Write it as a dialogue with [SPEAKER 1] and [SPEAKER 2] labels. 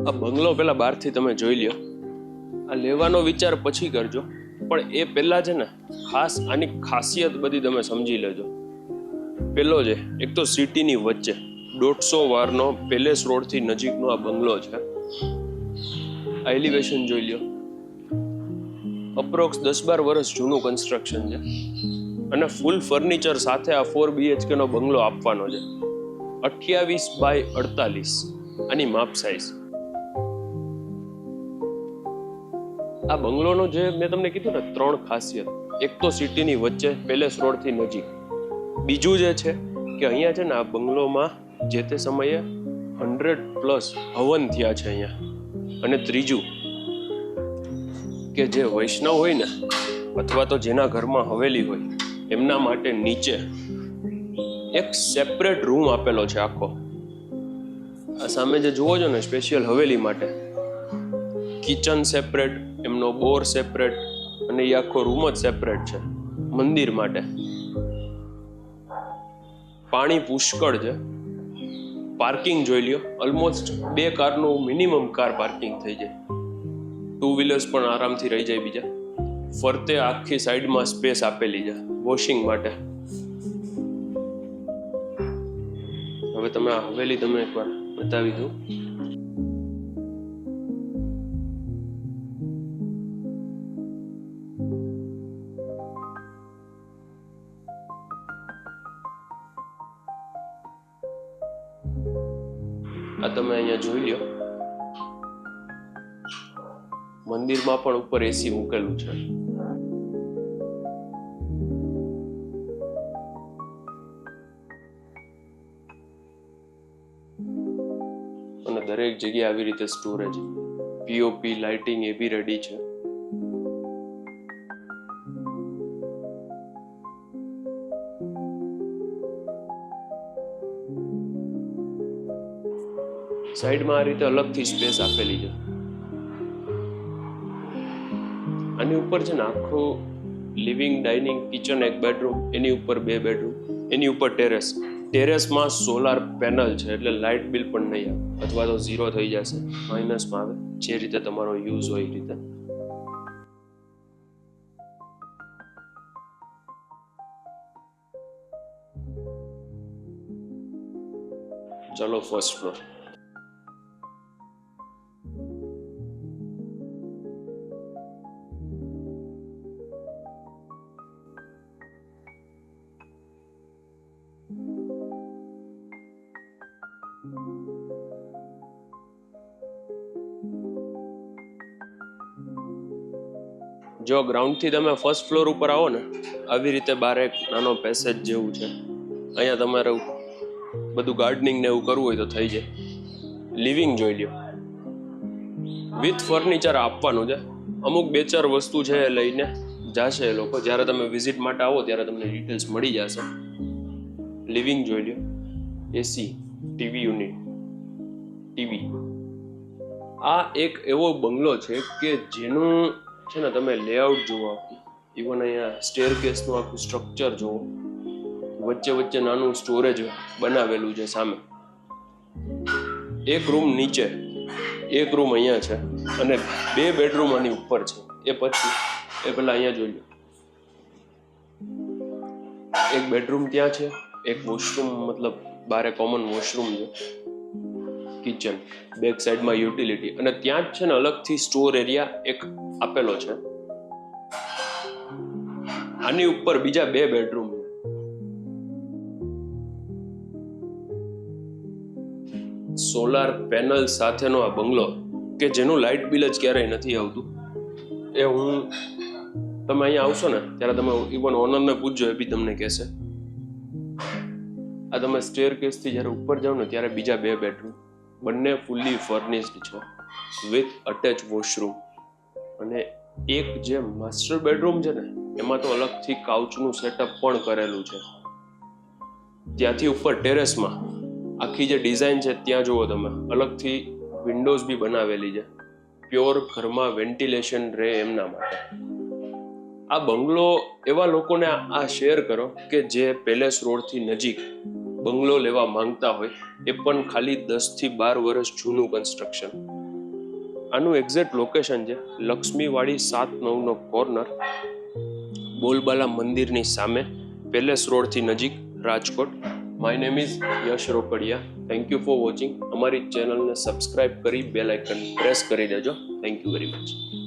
[SPEAKER 1] આ બંગલો પેલા બહારથી તમે જોઈ લ્યો. આ લેવાનો વિચાર પછી કરજો, પણ એ પહેલા છે ને ખાસ આની ખાસિયત બધી તમે સમજી લેજો. પેલો છે, એક તો સિટીની વચ્ચે 150 વારનો પેલેસ રોડથી નજીકનો આ બંગલો છે. આ એલિવેશન જોઈ લ્યો. અપ્રોક્સ 10-12 વર્ષ જૂનું કન્સ્ટ્રક્શન છે અને ફૂલ ફર્નિચર સાથે આ 4 BHK નો બંગલો આપવાનો છે. 28x48 આની માપ સાઈઝ. આ બંગલોનો જે મેં તમને કીધું ને 3 ખાસિયત, એક તો સિટીની વચ્ચે પેલેસ રોડથી નજીક, બીજું જે છે કે અહીંયા છે ને આ બંગલોમાં જે તે સમયે 100+ હવન થયા છે અહીંયા, અને ત્રીજું કે જે વૈષ્ણવ હોય ને અથવા તો જેના ઘરમાં હવેલી હોય એમના માટે નીચે એક સેપરેટ રૂમ આપેલો છે આખો. આ સામે જે જુઓ છો ને સ્પેશિયલ હવેલી માટે કિચન સેપરેટ, એમનો બોર સેપરેટ, અને એ આખો રૂમ જ સેપરેટ છે. મંદિર માટે પાણી પુષ્કળ છે. પાર્કિંગ જોઈ લ્યો, ઓલમોસ્ટ 2 કારનું મિનિમમ કાર પાર્કિંગ થઈ જાય. 2 વ્હીલર્સ પણ આરામથી રહી જાય બીજા. ફરતે આખી સાઈડમાં સ્પેસ આપેલી છે વોશિંગ માટે. હવે તમે આ હવેલી તમે એકવાર બતાવી દો. આ તમે અહીંયા જોઈ લ્યો. મંદિરમાં પણ ઉપર એસી મૂકેલું છે. અને દરેક જગ્યાએ આવી રીતે સ્ટોરેજ, પીઓપી લાઇટિંગ એ બી રેડી છે. સાઈડમાં આ રીતે અલગથી સ્પેસ આપેલી છે. આની ઉપર છે ને આખું લિવિંગ, ડાઇનિંગ, કિચન, 1 બેડરૂમ, એની ઉપર 2 બેડરૂમ, એની ઉપર ટેરેસ. ટેરેસમાં સોલાર પેનલ છે એટલે લાઇટ બિલ પણ નહીં આવે, અથવા તો 0 થઈ જશે, માઇનસમાં આવે, જે રીતે તમારો યુઝ હોય એ રીતે. ચલો ફર્સ્ટ ફ્લોર. જો ગ્રાઉન્ડથી તમે ફર્સ્ટ ફ્લોર ઉપર આવો ને, આવી રીતે બહાર એક નાનો પેસેજ જેવું છે. અહીંયા તમારે બધું ગાર્ડનિંગ ને એવું કરવું હોય તો થઈ જાય. લિવિંગ જોઈ લ્યો, વિથ ફર્નિચર આપવાનું છે. અમુક 2-4 વસ્તુ છે એ લઈને જશે એ લોકો. જ્યારે તમે વિઝિટ માટે આવો ત્યારે તમને ડિટેલ્સ મળી જશે. લિવિંગ જોઈ લ્યો, એસી, ટીવી યુનિટ, ટીવી. આ એક એવો બંગલો છે કે જેનું છે ને તમે લેઆઉટ જુઓ, ઇવન અહીંયા સ્ટેરકેસનું આખું સ્ટ્રક્ચર જુઓ, વચ્ચે વચ્ચે નાનું સ્ટોરેજ બનાવેલું છે સામે. એક રૂમ નીચે, એક રૂમ અહીંયા છે, અને 2 બેડરૂમ આની ઉપર છે. એ પછી એ પેલા અહીંયા જોઈ લો, એક બેડરૂમ ત્યાં છે, એક વોશરૂમ, મતલબ બારે કોમન વોશરૂમ છે, કિચન, બેક સાઈડમાં યુટિલિટી, અને ત્યાં જ છે ને અલગથી સ્ટોર એરિયા એક આપેલો છે. આની ઉપર બીજા 2 બેડરૂમ. સોલાર પેનલ સાથેનો આ બંગલો કે જેનું લાઇટ બિલ જ ક્યારેય નથી આવતું. એ હું તમે અહીંયા આવશો ને ત્યારે તમે ઇવન ઓનરને પૂછજો, એ બી તમને કહેશે. આ તમે સ્ટેરકેસથી જ્યારે ઉપર જાઓ ને ત્યારે બીજા 2 બેડરૂમ, બંને ફૂલ્લી ફર્નિશ્ડ છે વિથ અટેચ વોશરૂમ. અને એક જે માસ્ટર બેડરૂમ છે ને એમાં તો અલગથી કાઉચનું સેટઅપ પણ કરેલું છે. ત્યાંથી ઉપર ટેરેસમાં આખી જે ડિઝાઇન છે ત્યાં જુઓ તમે, અલગથી વિન્ડોઝ બી બનાવેલી છે, પ્યોર ઘરમાં વેન્ટિલેશન રહે એમના માટે. આ બંગલો એવા લોકોને આ શેર કરો કે જે પેલેસ રોડથી નજીક બંગલો લેવા માંગતા હોય, એ પણ ખાલી 10 થી 12 વર્ષ જૂનું કન્સ્ટ્રક્શન. આનું એક્ઝેક્ટ લોકેશન છે લક્ષ્મીવાડી 7-9 કોર્નર, બોલબાલા મંદિરની સામે, પેલેસ રોડથી નજીક, Rajkot. My name is Yash Rokadiya. Thank you for watching. અમારી ચેનલને સબસ્ક્રાઇબ કરી બેલ આઇકન પ્રેસ કરી દેજો. Thank you very much.